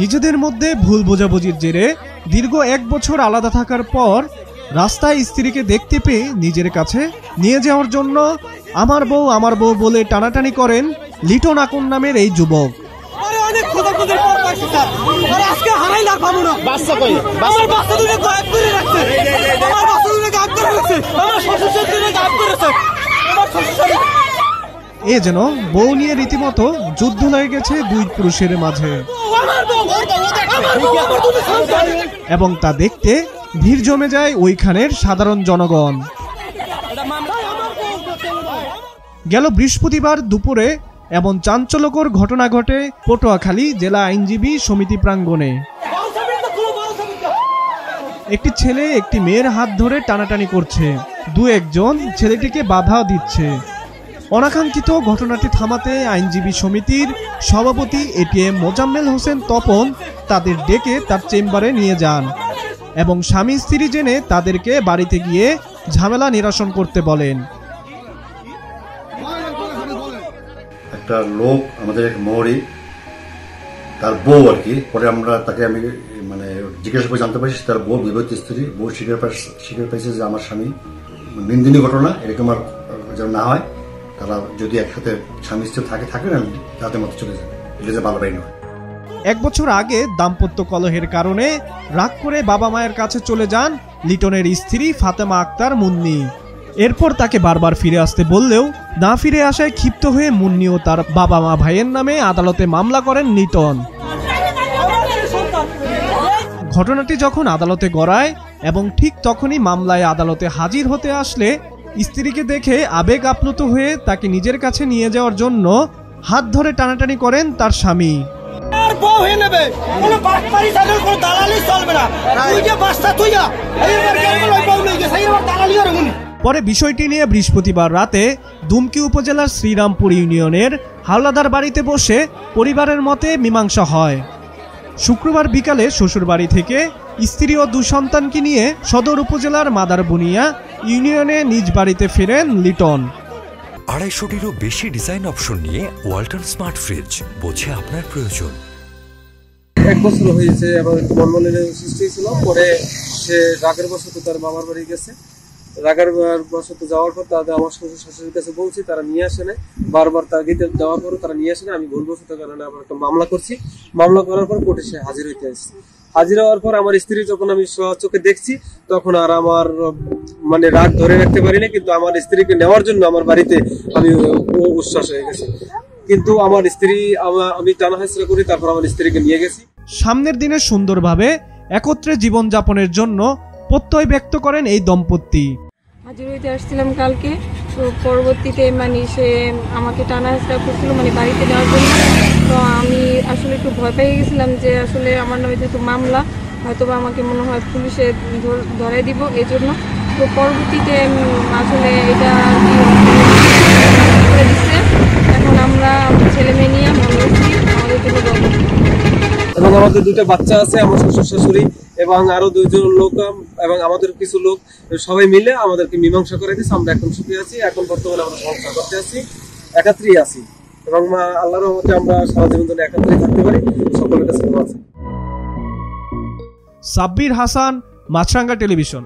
নিজেদের মধ্যে ভুল বোঝাবুঝির জেরে দীর্ঘ 1 বছর আলাদা থাকার পর রাস্তায় স্ত্রীকে দেখতে পেয়ে নিজের কাছে নিয়ে যাওয়ার জন্য আমার বউ বলে টানাটানি করেন লিটন আকুন নামের এই যুবক। এ যেন বউ নিয়ে রীতিমতো যুদ্ধ লেগে গেছে দুই পুরুষের মাঝে এবং তা দেখতে ভিড় জমে যায় ওইখানের সাধারণ জনগণ। গেল বৃহস্পতিবার দুপুরে এমন চাঞ্চল্যকর ঘটনা ঘটে পটুয়াখালী জেলা আইনজীবী সমিতি প্রাঙ্গণে। একটি ছেলে একটি মেয়ের হাত ধরে টানাটানি করছে, দু একজন ছেলেটিকে বাধা দিচ্ছে। অনাকাঙ্ক্ষিত ঘটনাটি থামাতে আইনজীবী সমিতির সভাপতি এটিএম মোজাম্মেল হোসেন তপন তাদের ডেকে তার চেম্বারে নিয়ে যান এবং স্বামী স্ত্রী জেনে তাদেরকে বাড়িতে গিয়ে ঝামেলা নিরসন করতে বলেন। একটা লোক আমাদের এক মহরি তার বউ আর কি, পরে আমরা তাকে আমি মানে জিজ্ঞাসা করে জানতে পারছি তার বউ বিবাহিত স্ত্রী, বউ স্বীকার পাইছে যে আমার স্বামী নিন্দিনী ঘটনা এরকম আর যেন না হয়, তারা যদি একসাথে স্বামী স্ত্রী থাকে না তাদের মতো চলে যায়, এটা যে ভালো বাড়ি নয়। 1 বছর আগে দাম্পত্য কলহের কারণে রাগ করে বাবা মায়ের কাছে চলে যান লিটনের স্ত্রী ফাতেমা আক্তার মুন্নি। এরপর তাকে বারবার ফিরে আসতে বললেও না ফিরে আসায় ক্ষিপ্ত হয়ে মুন্নি ও তার বাবা মা ভাইয়ের নামে আদালতে মামলা করেন লিটন। ঘটনাটি যখন আদালতে গড়ায় এবং ঠিক তখনই মামলায় আদালতে হাজির হতে আসলে স্ত্রীকে দেখে আবেগ আপ্লুত হয়ে তাকে নিজের কাছে নিয়ে যাওয়ার জন্য হাত ধরে টানাটানি করেন তার স্বামী। পরে বিষয়টি নিয়ে বৃহস্পতিবার রাতে দুমকি উপজেলার শ্রীরামপুর ইউনিয়নের হাওলাদার বাড়িতে বসে পরিবারের মতে মীমাংসা হয়। শুক্রবার বিকালে শ্বশুরবাড়ি থেকে স্ত্রী ও 2 সন্তানকে নিয়ে সদর উপজেলার মাদারবুনিয়া ইউনিয়নে নিজ বাড়িতে ফেরেন লিটন। 250-টিরও বেশি ডিজাইন অপশন নিয়ে ওয়ালটন স্মার্ট ফ্রিজ, বোঝে আপনার প্রয়োজন। 1 বছর হয়েছে এবং মনমলিনের সৃষ্টি ছিল, পরে সে রাগের বশত তার মামার বাড়ি গেছে। রাগের বশত যাওয়ার পর তাদের আমার শ্বশুর শাশুড়ির কাছে বলছি, তারা নিয়ে আসে না, বারবার তাগিদে দেওয়ার পরও তারা নিয়ে আসে না। আমি ভুলবশত কারণে আবার একটা মামলা করছি, মামলা করার পর কোর্টে সে হাজির হইতে আসছে। হাজির হওয়ার পর আমার স্ত্রী যখন আমি চোখে দেখছি তখন আর আমার মানে রাগ ধরে রাখতে পারি না, কিন্তু আমার স্ত্রীকে নেওয়ার জন্য আমার বাড়িতে আমি উচ্ছ্বাস হয়ে গেছি, কিন্তু আমার স্ত্রী আমি টানা হেঁচড়া করি, তারপর আমার স্ত্রীকে নিয়ে গেছি। সামনের দিনে সুন্দরভাবে একত্রে জীবনযাপনের জন্য প্রত্যয় ব্যক্ত করেন এই দম্পতি। হাজির হইতে আসছিলাম কালকে, তো পরবর্তীতে মানে সে আমাকে টানা হেঁচড়া করছিল মানে বাড়িতে নেওয়ার জন্য। তো আমি আসলে একটু ভয় পেয়ে গেছিলাম যে আসলে আমার নামে যেহেতু মামলা, হয়তো বা আমাকে মনে হয় পুলিশে ধরাই দিব, এই জন্য। তো পরবর্তীতে আসলে এটা করে দিচ্ছে। এখন আমরা ছেলে মেয়ে নিয়ে মনে আমাদের জন্য এবং আমাদের 2টা বাচ্চা আছে, আমার শ্বশুর শাশুড়ি এবং আরো 2 জন লোক এবং আমাদের কিছু লোক সবাই মিলে আমাদেরকে মীমাংসা করে দিয়েছে। আমরা এখন সুখী আছি, এখন বর্তমানে আমরা সংসার করতে আছি, একাত্রেই আছি এবং আল্লাহর রহমতে আমরা সারা জীবন ধরে একাত্রেই থাকতে পারি। সকলের কাছে দোয়া আছে। সাব্বির হাসান, মাছরাঙ্গা টেলিভিশন।